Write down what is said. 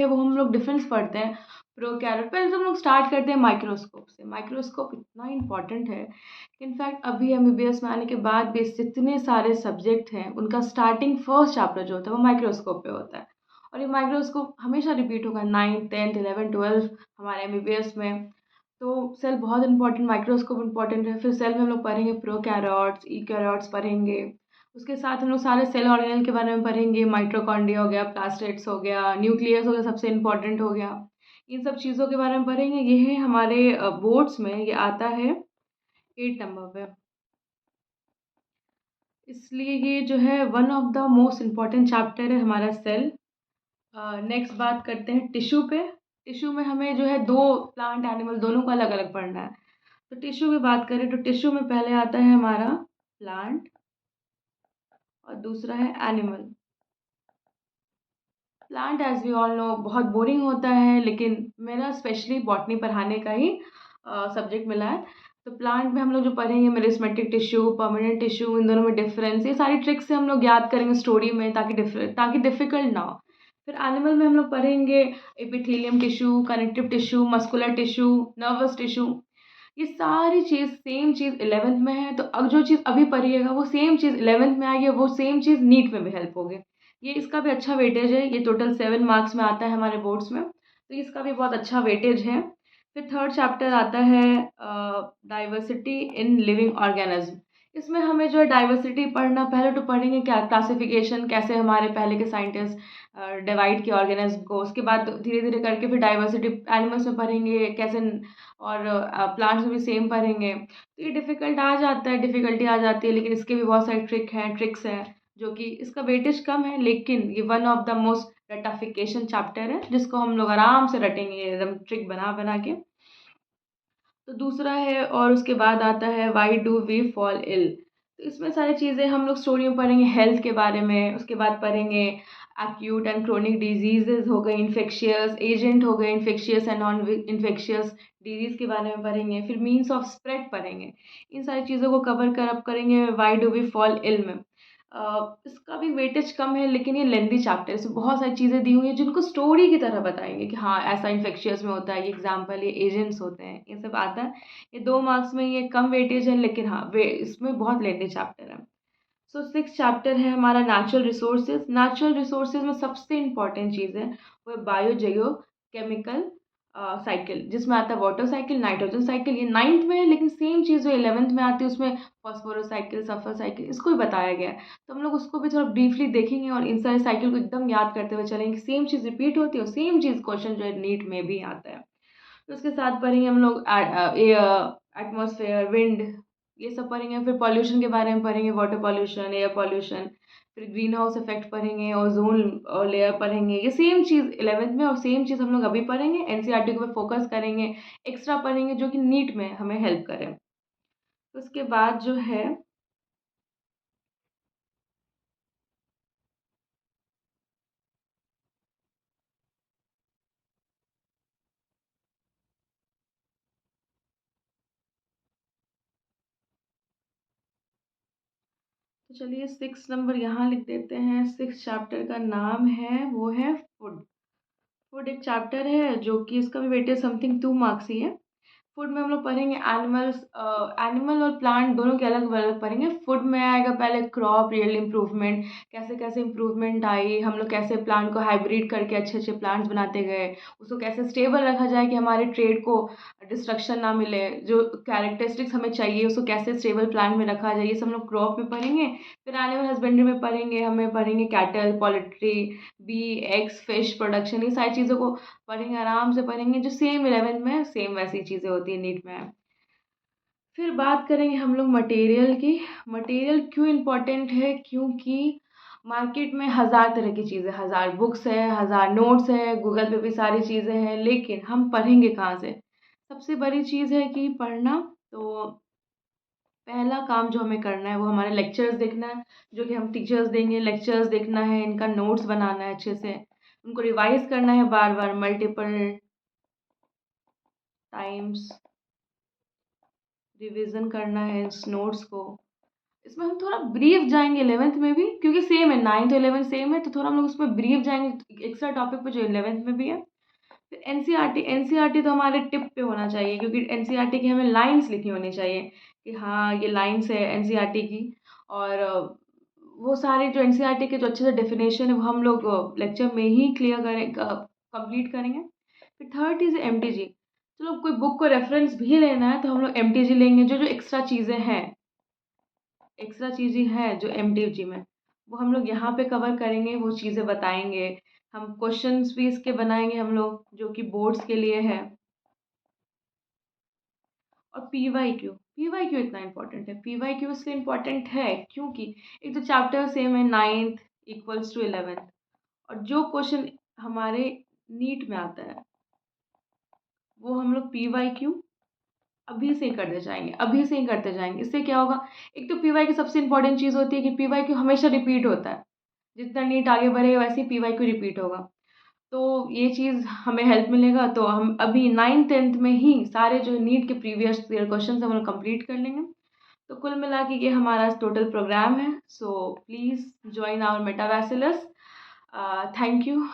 है वो हम लोग डिफरेंस पढ़ते हैं प्रोकैरियोट। पहले तो हम लोग स्टार्ट करते हैं माइक्रोस्कोप से। माइक्रोस्कोप इतना इम्पोर्टेंट है कि इनफैक्ट अभी एमबीबीएस में आने के बाद भी जितने सारे सब्जेक्ट हैं उनका स्टार्टिंग फर्स्ट चैप्टर जो होता है वो माइक्रोस्कोप पे होता है। और ये माइक्रोस्कोप हमेशा रिपीट होगा 9th 10th 11th 12th हमारे एमबीबीएस में। तो सेल बहुत इंपॉर्टेंट, माइक्रोस्कोप इंपॉर्टेंट है। फिर सेल में हम लोग पढ़ेंगे प्रोकैरियोट्स, यूकैरियोट्स पढ़ेंगे। उसके साथ हम लोग सारे सेल ऑर्गेनेल के बारे में पढ़ेंगे। माइटोकॉन्ड्रिया हो गया, प्लास्टिड्स हो गया, न्यूक्लियस हो गया, सबसे इम्पोर्टेंट हो गया। इन सब चीज़ों के बारे में पढ़ेंगे। ये है हमारे बोर्ड्स में ये आता है 8 नंबर पे। इसलिए ये जो है one of the most important chapter है हमारा सेल। नेक्स्ट बात करते हैं टिश्यू पे। टिश्यू में हमें जो है 2 प्लांट एनिमल दोनों को अलग-अलग पढ़ना है। तो टिश्यू की बात करें तो टिश्यू में पहले आता है हमारा प्लांट और दूसरा है animal. Plant as we all know बहुत बोरिंग होता है, लेकिन मेरा स्पेशली बॉटनी पढ़ाने का ही सब्जेक्ट मिला है। तो प्लांट में हम लोग जो पढ़ेंगे मेरिस्टेमेटिक टिश्यू, परमानेंट टिश्यू, इन दोनों में डिफरेंस, ये सारी ट्रिक्स से हम लोग याद करेंगे स्टोरी में ताकि डिफ़िकल्ट ना हो। फिर एनिमल में हम लोग पढ़ेंगे epithelium tissue, connective tissue, muscular tissue, nervous tissue. ये सारी चीज़ सेम चीज़ 11th में है, तो अब जो चीज़ अभी पढ़िएगा वो सेम चीज़ 11th में आएगी, वो सेम चीज़ नीट में भी हेल्प होगी। ये इसका भी अच्छा वेटेज है। ये टोटल 7 मार्क्स में आता है हमारे बोर्ड्स में, तो इसका भी बहुत अच्छा वेटेज है। फिर थर्ड चैप्टर आता है डाइवर्सिटी इन लिविंग ऑर्गेनिज्म। इसमें हमें जो है डाइवर्सिटी पढ़ना, पहले तो पढ़ेंगे क्या क्लासिफिकेशन, कैसे हमारे पहले के साइंटिस्ट डिवाइड किए ऑर्गेनिज्म को। उसके बाद धीरे धीरे करके फिर डाइवर्सिटी एनिमल्स में पढ़ेंगे कैसे, और प्लांट्स में भी सेम पढ़ेंगे। तो ये डिफ़िकल्ट आ जाता है, डिफ़िकल्टी आ जाती है, लेकिन इसके भी बहुत सारे ट्रिक्स हैं, जो कि इसका वेटेज कम है, लेकिन ये one of the most ratification chapter है, जिसको हम लोग आराम से रटेंगे एकदम ट्रिक बना बना के। तो दूसरा है, और उसके बाद आता है why do we fall ill. तो इसमें सारी चीज़ें हम लोग स्टोरी में पढ़ेंगे हेल्थ के बारे में। उसके बाद पढ़ेंगे एक्यूट एंड क्रोनिक डिजीजेज हो गए, इन्फेक्शियस एजेंट हो गए, infectious and non infectious disease के बारे में पढ़ेंगे। फिर मीन्स ऑफ स्प्रेड पढ़ेंगे। इन सारी चीज़ों को कवर कर अप करेंगे why do we fall ill में। इसका भी वेटेज कम है, लेकिन ये लेंथी चैप्टर है। इसमें बहुत सारी चीज़ें दी हुई हैं जिनको स्टोरी की तरह बताएँगे कि हाँ, ऐसा इन्फेक्शियस में होता है, ये एग्ज़ाम्पल, ये एजेंट्स होते हैं, ये सब आता है। ये 2 मार्क्स में ये कम वेटेज है, लेकिन हाँ, वे इसमें बहुत लेंथी चैप्टर है। सो 6th चैप्टर है हमारा नेचुरल रिसोर्सेज़। नेचुरल रिसोर्सेज़ में सबसे इम्पोर्टेंट चीज़ है, वो है बायोजियोकेमिकल साइकिल, जिसमें आता है वाटर साइकिल, नाइट्रोजन साइकिल। ये 9th में है, लेकिन सेम चीज़ जो 11th में आती है उसमें फॉस्फोरस साइकिल, सल्फर साइकिल, इसको भी बताया गया है। तो हम लोग उसको भी थोड़ा ब्रीफली देखेंगे और इन सारे साइकिल को एकदम याद करते हुए चलेंगे। सेम चीज़ रिपीट होती है और सेम चीज़ क्वेश्चन जो है नीट में भी आता है। तो उसके साथ पढ़ेंगे हम लोग एटमॉस्फेयर, विंड, ये सब पढ़ेंगे। फिर पॉल्यूशन के बारे में पढ़ेंगे, वाटर पॉल्यूशन, एयर पॉल्यूशन। फिर ग्रीन हाउस इफेक्ट पढ़ेंगे, ओजोन लेयर पढ़ेंगे। ये सेम चीज़ 11th में और सेम चीज़ हम लोग अभी पढ़ेंगे। एनसीईआरटी के ऊपर फोकस करेंगे, एक्स्ट्रा पढ़ेंगे जो कि नीट में हमें हेल्प करे। उसके बाद जो है, तो चलिए 6 नंबर यहाँ लिख देते हैं। 6 चैप्टर का नाम है, वो है फूड। फूड एक चैप्टर है जो कि इसका भी वेटेज समथिंग 2 मार्क्स ही है। फूड में हम लोग पढ़ेंगे एनिमल और प्लांट दोनों के अलग अलग पढ़ेंगे। फूड में आएगा पहले क्रॉप रियल इम्प्रूवमेंट, कैसे कैसे इम्प्रूवमेंट आई, हम लोग कैसे प्लांट को हाइब्रिड करके अच्छे अच्छे प्लांट्स बनाते गए, उसको कैसे स्टेबल रखा जाए कि हमारे ट्रेड को डिस्ट्रक्शन ना मिले, जो कैरेक्टरिस्टिक्स हमें चाहिए उसको कैसे स्टेबल प्लांट में रखा जाए, ये सब हम लोग क्रॉप में पढ़ेंगे। फिर एनिमल हस्बेंड्री में पढ़ेंगे, हमें पढ़ेंगे cattle, poultry, bee, eggs, fish production, ये सारी चीज़ों को पढ़ेंगे, आराम से पढ़ेंगे, जो सेम 11th में सेम वैसी चीज़ें होती हैं नीट में। फिर बात करेंगे हम लोग मटेरियल की। मटेरियल क्यों इम्पोर्टेंट है? क्योंकि मार्केट में हज़ार तरह की चीज़ें, हज़ार बुक्स है, हज़ार नोट्स है, गूगल पे भी सारी चीज़ें हैं, लेकिन हम पढ़ेंगे कहाँ से? सबसे बड़ी चीज़ है कि पढ़ना। तो पहला काम जो हमें करना है वो हमारे लेक्चर्स देखना है, जो कि हम टीचर्स देंगे। लेक्चर्स देखना है, इनका नोट्स बनाना है अच्छे से, उनको रिवाइज़ करना है बार-बार मल्टीपल टाइम्स, रिवीजन करना है इस नोट्स को। इसमें हम थोड़ा ब्रीफ जाएंगे 11th में भी, क्योंकि सेम है, 9th 11th सेम है, तो थोड़ा हम लोग उसमें ब्रीफ जाएंगे एक्स्ट्रा टॉपिक पे जो 11th में भी है। फिर एनसीईआरटी, एनसीईआरटी तो हमारे टिप पे होना चाहिए, क्योंकि एनसीईआरटी की हमें लाइंस लिखी होनी चाहिए कि हाँ ये लाइंस है एनसीईआरटी की। और वो सारे जो एनसीईआरटी के जो अच्छे से डेफिनेशन है वो हम लोग लेक्चर में ही क्लियर करें, कंप्लीट करेंगे। फिर थर्ड इज़ एमटीजी। चलो कोई बुक को रेफरेंस भी लेना है तो हम लोग एमटीजी लेंगे, जो जो एक्स्ट्रा चीज़ें हैं, एक्स्ट्रा चीज़ें हैं जो एमटीजी में, वो हम लोग यहाँ पे कवर करेंगे, वो चीज़ें बताएंगे। हम क्वेश्चंस भी इसके बनाएंगे हम लोग, जो कि बोर्ड्स के लिए है। और पीवाई क्यू इतना इम्पोर्टेंट है, पीवाई क्यू इसलिए इम्पोर्टेंट है क्योंकि एक तो चैप्टर सेम है, 9th इक्वल्स टू 11th, और जो क्वेश्चन हमारे नीट में आता है वो हम लोग पीवाई क्यू अभी से ही करते जाएंगे, अभी से ही करते जाएंगे। इससे क्या होगा, एक तो पीवाई की सबसे इंपॉर्टेंट चीज़ होती है कि पीवाई क्यू हमेशा रिपीट होता है, जितना नीट आगे बढ़ेगा वैसे ही पीवाई क्यू रिपीट होगा। तो ये चीज़ हमें हेल्प मिलेगा, तो हम अभी 9th 10th में ही सारे जो नीट के प्रीवियस ईयर क्वेश्चन हम लोग कंप्लीट कर लेंगे। तो कुल मिला के ये हमारा टोटल प्रोग्राम है। सो प्लीज़ ज्वाइन आवर मेटाबैसिलस। Thank you.